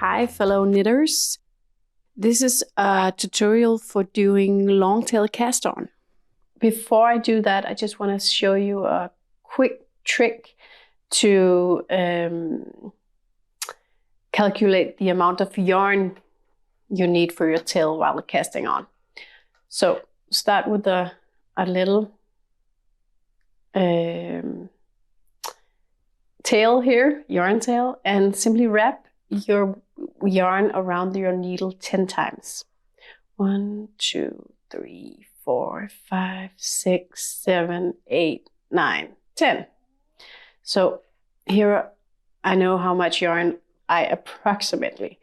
Hi fellow knitters. This is a tutorial for doing long tail cast on. Before I do that, I just want to show you a quick trick to calculate the amount of yarn you need for your tail while casting on. So start with a little tail here, yarn tail, and simply wrap your yarn around your needle 10 times. 1, 2, 3, 4, 5, 6, 7, 8, 9, 10. So here I know how much yarn I approximately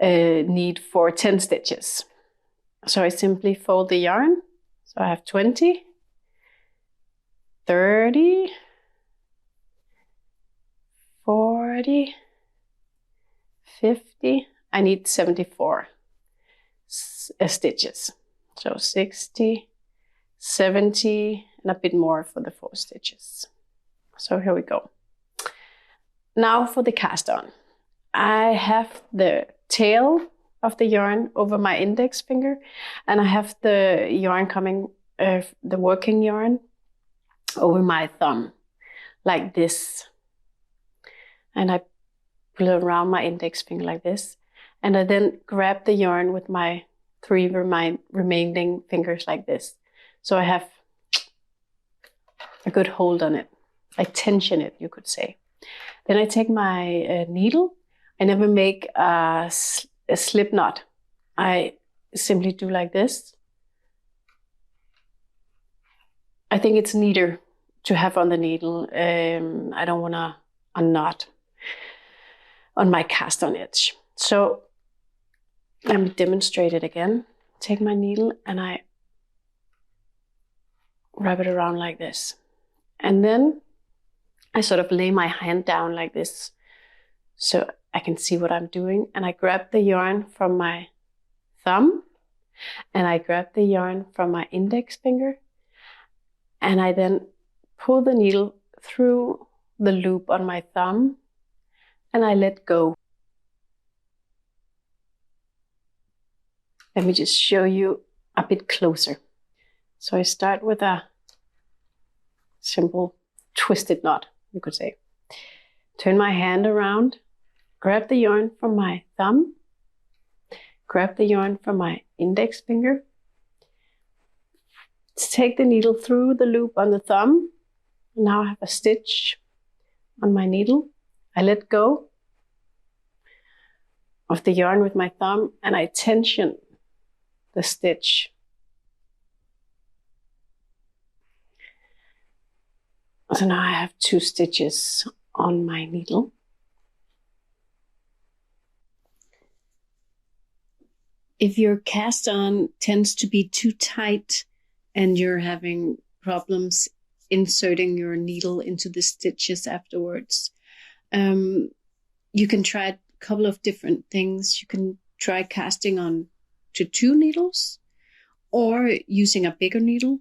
need for 10 stitches. So I simply fold the yarn. So I have 20, 30, 40, 50, I need 74 stitches. So 60, 70, and a bit more for the 4 stitches. So here we go. Now for the cast on. I have the tail of the yarn over my index finger, and I have the yarn coming, the working yarn over my thumb, like this. And I pull it around my index finger like this. And I then grab the yarn with my 3 remaining fingers like this. So I have a good hold on it. I tension it, you could say. Then I take my needle. I never make a slip knot. I simply do like this. I think it's neater to have on the needle. I don't want to unknot on my cast on edge. So let me demonstrate it again. Take my needle and I wrap it around like this. And then I sort of lay my hand down like this so I can see what I'm doing. And I grab the yarn from my thumb and I grab the yarn from my index finger. And I then pull the needle through the loop on my thumb and I let go. Let me just show you a bit closer. So I start with a simple twisted knot, you could say. Turn my hand around, grab the yarn from my thumb, grab the yarn from my index finger, take the needle through the loop on the thumb. Now I have a stitch on my needle. I let go of the yarn with my thumb and I tension the stitch. So now I have 2 stitches on my needle. If your cast on tends to be too tight and you're having problems inserting your needle into the stitches afterwards, you can try a couple of different things. You can try casting on to 2 needles, or using a bigger needle,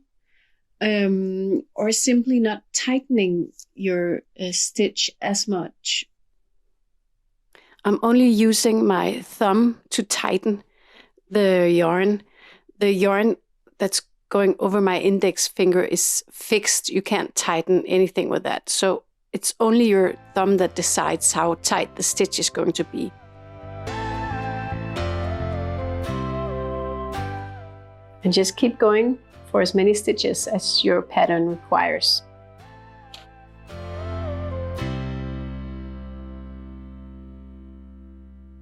or simply not tightening your stitch as much. I'm only using my thumb to tighten the yarn. The yarn that's going over my index finger is fixed. You can't tighten anything with that. So it's only your thumb that decides how tight the stitch is going to be. And just keep going for as many stitches as your pattern requires.